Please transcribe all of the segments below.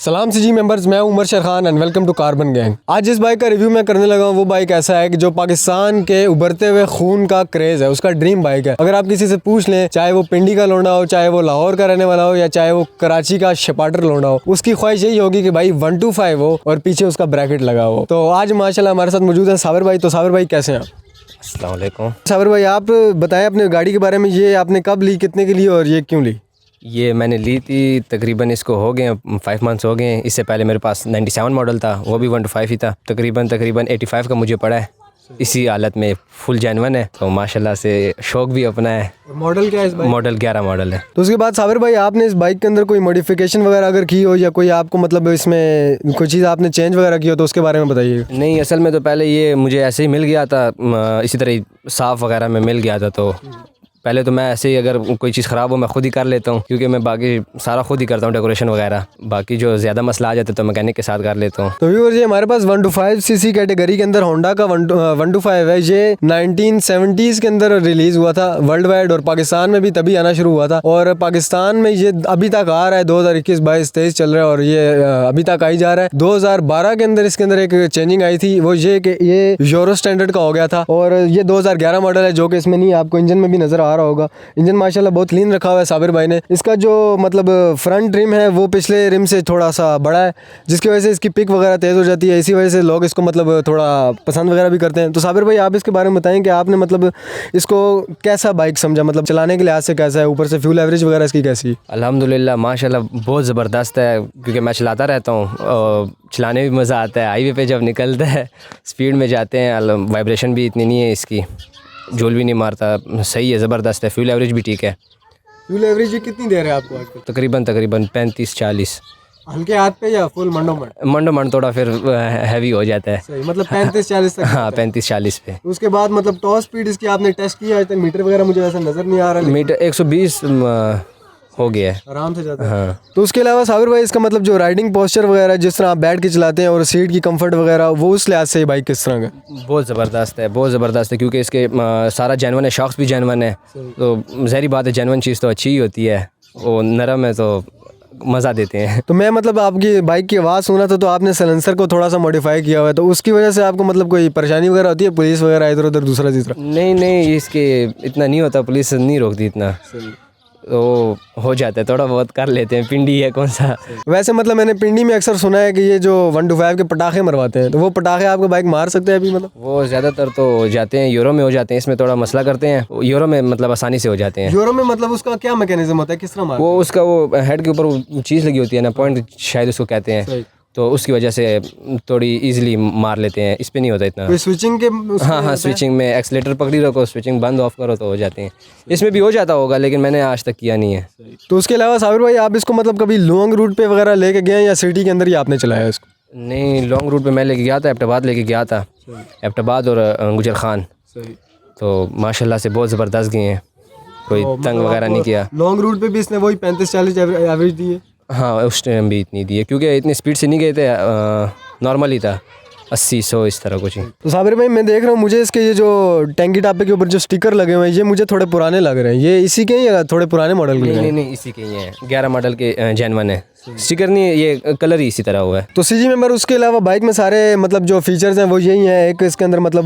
सलाम सी जी मेंबर्स, मैं Umar Sher Khan and welcome to carbon gang. आज जिस बाइक का रिव्यू मैं करने लगा हूँ वो बाइक ऐसा है कि जो पाकिस्तान के उभरते हुए खून का क्रेज़ है, उसका ड्रीम बाइक है। अगर आप किसी से पूछ लें, चाहे वो पिंडी का लौंडा हो, चाहे वो लाहौर का रहने वाला हो, या चाहे वो कराची का शपाटर लौंडा हो, उसकी ख्वाहिश यही होगी कि भाई 125 हो और पीछे उसका ब्रैकेट लगा हो। तो आज माशाल्लाह हमारे साथ मौजूद है साबिर भाई। तो साबिर भाई कैसे हैं आप? अस्सलाम वालेकुम। साबिर भाई आप बताएं अपने गाड़ी के बारे में, ये आपने कब ली, कितने की ली और ये क्यों ली? ये मैंने ली थी तकरीबन, इसको हो गए 5 मंथ्स हो गए। इससे पहले मेरे पास 97 मॉडल था, वो भी 125 ही था। तकरीबन 85 का मुझे पड़ा है। इसी हालत में फुल जेन्युइन है, तो माशाल्लाह से शौक़ भी अपना है। मॉडल क्या है इस बाइक? मॉडल 11 मॉडल है। तो उसके बाद साबिर भाई आपने इस बाइक के अंदर कोई मॉडिफिकेशन वगैरह अगर की हो, या कोई आपको मतलब इसमें कोई चीज़ आपने चेंज वगैरह की हो, तो उसके बारे में बताइए। नहीं, असल में तो पहले ये मुझे ऐसे ही मिल गया था, इसी तरह साफ़ वगैरह में मिल गया था। तो पहले तो मैं ऐसे ही अगर कोई चीज़ ख़राब हो मैं ख़ुद ही कर लेता हूँ, क्योंकि मैं बाकी सारा खुद ही करता हूँ, डेकोरेशन वगैरह। बाकी जो ज़्यादा मसला आ जाता है तो मैकेनिक के साथ कर लेता हूँ। तो व्यूअर्स, ये हमारे पास 125 सीसी कैटेगरी के अंदर होंडा का 125 है। ये 1970s के अंदर रिलीज़ हुआ था वर्ल्ड वाइड, और पाकिस्तान में भी तभी आना शुरू हुआ था। और पाकिस्तान में ये अभी तक आ रहा है, 2021, 22, 23 चल रहा है, और ये अभी तक आई जा रहा है। 2012 के अंदर इसके अंदर एक चेंजिंग आई थी, वो ये कि ये यूरो स्टैंडर्ड का हो गया था। और ये 2011 मॉडल है, जो कि इसमें नहीं, आपको इंजन में भी नज़र आ रहा होगा। इंजन माशाल्लाह बहुत क्लीन रखा हुआ है साबिर भाई ने। इसका जो मतलब फ्रंट रिम है वो पिछले रिम से थोड़ा सा बड़ा है, जिसकी वजह से इसकी पिक वगैरह तेज़ हो जाती है। इसी वजह से लोग इसको मतलब थोड़ा पसंद वगैरह भी करते हैं। तो साबिर भाई आप इसके बारे में बताएं कि आपने मतलब इसको कैसा बाइक समझा, मतलब चलाने के लिहाज से कैसा है, ऊपर से फ्यूल एवरेज वगैरह इसकी कैसी है? अल्हम्दुलिल्लाह माशाल्लाह बहुत ज़बरदस्त है, क्योंकि मैं चलाता रहता हूँ। चलाने में भी मज़ा आता है। हाईवे पे जब निकलता है, स्पीड में जाते हैं, वाइब्रेशन भी इतनी नहीं है इसकी, झोल भी नहीं मारता, सही है, ज़बरदस्त है। फ्यूल एवरेज भी ठीक है। फ्यूल एवरेज ये कितनी दे रहे हैं आपको आजकल? तकरीबन 35-40। हल्के हाथ पे या फुल मंडो मंड थोड़ा फिर हैवी हो जाता है। सही, मतलब 35-40 तक? हाँ, 35-40 पे। उसके बाद मतलब टॉप स्पीड इसकी आपने टेस्ट किया आज तक? मीटर वगैरह मुझे ऐसा नज़र नहीं आ रहा। मीटर 120 हो गया है, आराम से जाता है। हाँ। तो उसके अलावा साबिर भाई इसका मतलब जो राइडिंग पोस्चर वगैरह, जिस तरह आप बैठ के चलाते हैं, और सीट की कंफर्ट वगैरह, वो उस लिहाज से ये बाइक किस तरह का? बहुत ज़बरदस्त है, बहुत ज़बरदस्त है, क्योंकि इसके सारा जेन्युइन है, शॉक्स भी जेन्युइन है। तो ज़ाहिर बात है, जेन्युइन चीज़ तो अच्छी ही होती है, वो नरम है तो मज़ा देते हैं। तो मैं मतलब आपकी बाइक की आवाज़ सुना था, तो आपने सलेंसर को थोड़ा सा मॉडिफाई किया हुआ है, तो उसकी वजह से आपको मतलब कोई परेशानी वगैरह होती है? पुलिस वगैरह इधर उधर दूसरा तीसरा? नहीं, इसके इतना नहीं होता, पुलिस नहीं रोकती इतना, तो हो जाता है, थोड़ा बहुत कर लेते हैं। पिंडी है कौन सा। वैसे मतलब मैंने पिंडी में अक्सर सुना है कि ये जो 125 के पटाखे मरवाते हैं, तो वो पटाखे आपको बाइक मार सकते हैं अभी? मतलब वो ज़्यादातर तो हो जाते हैं, यूरो में हो जाते हैं, इसमें थोड़ा मसला करते हैं। यूरो में मतलब आसानी से हो जाते हैं। यूरो में मतलब उसका क्या मैकेनिज्म होता है, किस तरह मारते वो उसका वो हेड के ऊपर वो चीज़ लगी होती है ना, पॉइंट शायद उसको कहते हैं, तो उसकी वजह से थोड़ी इजीली मार लेते हैं। इस पे नहीं होता इतना। स्विचिंग के हाँ, स्विचिंग में एक्सीलेटर पकड़ी रखो, स्विचिंग बंद ऑफ करो तो हो जाते हैं। इसमें भी हो जाता होगा, लेकिन मैंने आज तक किया नहीं है। तो उसके अलावा साबिर भाई आप इसको मतलब कभी लॉन्ग रूट पे वगैरह लेके गए हैं, या सिटी के अंदर ही आपने चलाया इसको? नहीं, लॉन्ग रूट पे मैं लेके गया था, एबटाबाद लेके गया था, एबटाबाद और गुजर खान। तो माशाल्लाह से बहुत ज़बरदस्त गए हैं, कोई तंग वगैरह नहीं किया। लॉन्ग रूट पे भी इसने वही 35-40 एवरेज दी है? हाँ, उस टाइम भी इतनी दी है, क्योंकि इतनी स्पीड से नहीं गए थे, नॉर्मल ही था, 80-100 इस तरह कुछ ही। तो साबिर भाई मैं देख रहा हूँ, मुझे इसके ये जो टैंकी टापे के ऊपर जो स्टिकर लगे हुए हैं, ये मुझे थोड़े पुराने लग रहे हैं। ये इसी के हैं या थोड़े पुराने मॉडल के? नहीं, इसी के ही हैं, 11 मॉडल के जेन्युइन है। स्टिकर नहीं, ये कलर ही इसी तरह हुआ है। तो सीजी मेंबर, उसके अलावा बाइक में सारे मतलब जो फीचर्स हैं वो यही हैं। एक इसके अंदर मतलब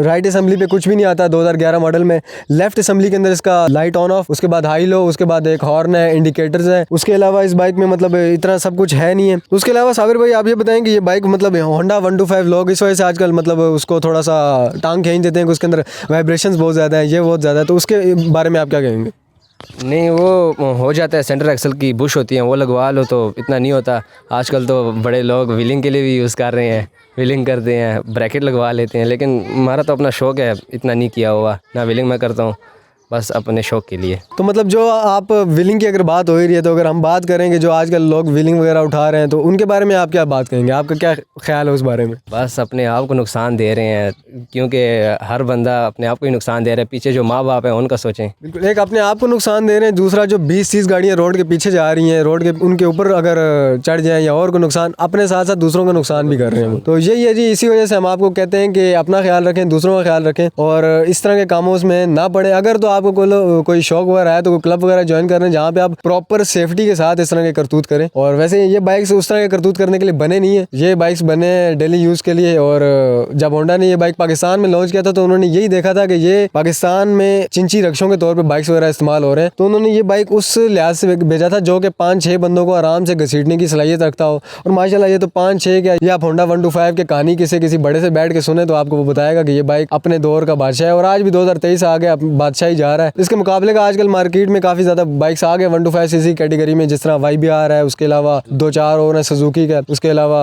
राइट असेंबली पे कुछ भी नहीं आता 2011 मॉडल में। लेफ्ट असेंबली के अंदर इसका लाइट ऑन ऑफ, उसके बाद हाई लो, उसके बाद एक हॉर्न है, इंडिकेटर्स है। उसके अलावा इस बाइक में मतलब इतना सब कुछ है नहीं है। उसके अलावा साबिर भाई आप ये बताएं कि ये बाइक मतलब होंडा 125, लोग इस वजह से आजकल मतलब उसको थोड़ा सा टांग खींच देते हैं कि उसके अंदर वाइब्रेशंस बहुत ज़्यादा है, ये बहुत ज़्यादा है, तो उसके बारे में आप क्या कहेंगे? नहीं, वो हो जाता है, सेंटर एक्सल की बुश होती है, वो लगवा लो तो इतना नहीं होता। आजकल तो बड़े लोग व्हीलिंग के लिए भी यूज़ कर रहे हैं, व्हीलिंग करते हैं, ब्रैकेट लगवा लेते हैं, लेकिन हमारा तो अपना शौक़ है, इतना नहीं किया हुआ ना, व्हीलिंग मैं करता हूँ बस अपने शौक़ के लिए। तो मतलब जो आप व्हीलिंग की अगर बात हो ही रही है, तो अगर हम बात करेंगे जो आजकल लोग व्हीलिंग वगैरह उठा रहे हैं, तो उनके बारे में आप क्या बात कहेंगे? आपका क्या ख्याल है उस बारे में? बस अपने आप को नुकसान दे रहे हैं, क्योंकि हर बंदा अपने आप को ही नुकसान दे रहा है। पीछे जो माँ बाप हैं उनका सोचें। बिल्कुल, एक अपने आप को नुकसान दे रहे हैं, दूसरा जो 20-30 गाड़ियाँ रोड के पीछे जा रही हैं, रोड के उनके ऊपर अगर चढ़ जाएँ या और को नुकसान, अपने साथ साथ दूसरों का नुकसान भी कर रहे हैं। तो यही है जी, इसी वजह से हम आपको कहते हैं कि अपना ख्याल रखें, दूसरों का ख्याल रखें, और इस तरह के कामों में ना पड़े। अगर तो आप आपको कोई शौक वगैरह है तो कोई क्लब वगैरह ज्वाइन करना जहाँ पे आप प्रॉपर सेफ्टी के साथ इस तरह के करतूत करें। और वैसे ये बाइक्स उस तरह के करतूत करने के लिए बने नहीं है, ये बाइक्स बने डेली यूज के लिए। और जब होंडा ने ये बाइक पाकिस्तान में लॉन्च किया था तो उन्होंने यही देखा था कि ये पाकिस्तान में चिंची रक्षों के तौर पे बाइक्स वगैरह इस्तेमाल हो रहे हैं, तो उन्होंने ये बाइक उस लिहाज से भेजा था जो कि 5-6 बंदों को आराम से घसीटने की सलाहियत रखता हो। और माशाल्लाह ये तो 5-6 क्या, ये आप होंडा 125 के कहानी किसी बड़े से बैठ के सुने तो आपको वो बताएगा कि ये बाइक अपने दौर का बादशाह है। और आज भी 2023 आ गया, बादशाह ही जा रहा है। इसके मुकाबले का आजकल मार्केट में काफ़ी ज़्यादा बाइक्स आ गए 125cc कैटेगरी में, जिस तरह YBR है, उसके अलावा 2-4 और है सुजुकी का, उसके अलावा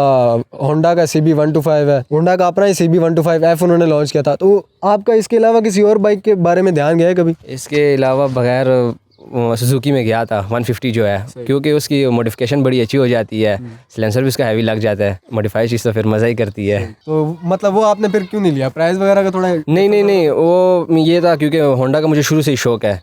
होंडा का CB125 है, होंडा का अपना ही CB125F उन्होंने लॉन्च किया था। तो आपका इसके अलावा किसी और बाइक के बारे में ध्यान गया है कभी? इसके अलावा बगैर सुजुकी में गया था 150 जो है, क्योंकि उसकी मॉडिफिकेशन बड़ी अच्छी हो जाती है, सिलेंसर भी उसका हैवी लग जाता है, मॉडिफाइड चीज़ तो फिर मज़ा ही करती है। तो मतलब वो आपने फिर क्यों नहीं लिया? प्राइस वगैरह का थोड़ा नहीं, वो ये था क्योंकि होंडा का मुझे शुरू से ही शौक है,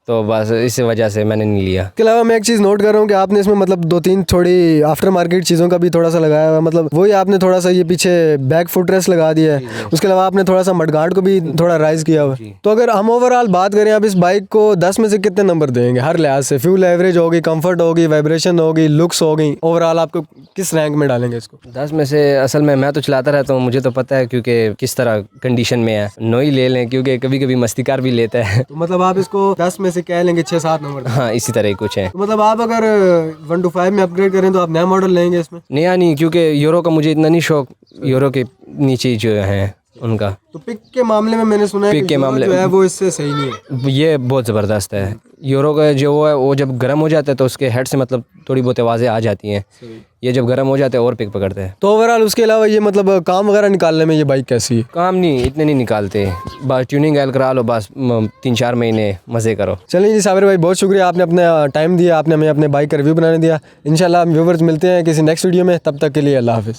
तो बस इस वजह से मैंने नहीं लिया। इसके अलावा मैं एक चीज़ नोट कर रहा हूँ कि आपने इसमें मतलब 2-3 थोड़ी आफ्टर मार्केट चीज़ों का भी थोड़ा सा लगाया हुआ है, मतलब वही आपने थोड़ा सा ये पीछे बैक फुट रेस्ट लगा दिया है, उसके अलावा आपने थोड़ा सा मडगार्ड को भी थोड़ा राइज किया हुआ है। तो अगर हम ओवरऑल बात करें आप इस बाइक को 10 में से कितने नंबर देंगे हर लिहाज से? फ्यूल एवरेज होगी, कंफर्ट होगी, वाइब्रेशन होगी, लुक्स होगी, ओवरऑल आपको किस रैंक में डालेंगे इसको? 10 में से असल में मैं तो चलाता रहता हूँ, मुझे तो पता है क्योंकि किस तरह कंडीशन में है, 9 ही ले लें क्योंकि कभी कभी मस्ती कार भी लेता है। तो मतलब आप इसको 10 में से कह लेंगे 6-7 नंबर? हाँ, इसी तरह ही कुछ है। तो मतलब आप अगर 125 में अपग्रेड करें तो आप नया मॉडल लेंगे इसमें? नया नहीं, क्योंकि यूरो का मुझे इतना नहीं शौक, यूरो के नीचे जो है उनका। तो पिक के मामले में मैंने सुना है पिक कि के मामले जो है वो इससे सही नहीं है। ये बहुत ज़बरदस्त है। यूरो का जो वो है वो जब गर्म हो जाता है तो उसके हेड से मतलब थोड़ी बहुत आवाज़ें आ जाती हैं, ये जब गर्म हो जाते हैं और पिक पकड़ते हैं। तो ओवरऑल उसके अलावा ये मतलब काम वगैरह निकालने में ये बाइक कैसी है? काम नहीं, इतने नहीं निकालते, बस ट्यूनिंग एल करा लो, बस 3-4 महीने मज़े करो। चलिए जी साबिर भाई, बहुत शुक्रिया, आपने अपना टाइम दिया, आपने हमें अपने बाइक का रिव्यू बनाने दिया। इंशाल्लाह हम व्यूवर्स मिलते हैं किसी नेक्स्ट वीडियो में, तब तक के लिए अल्लाह हाफिज़।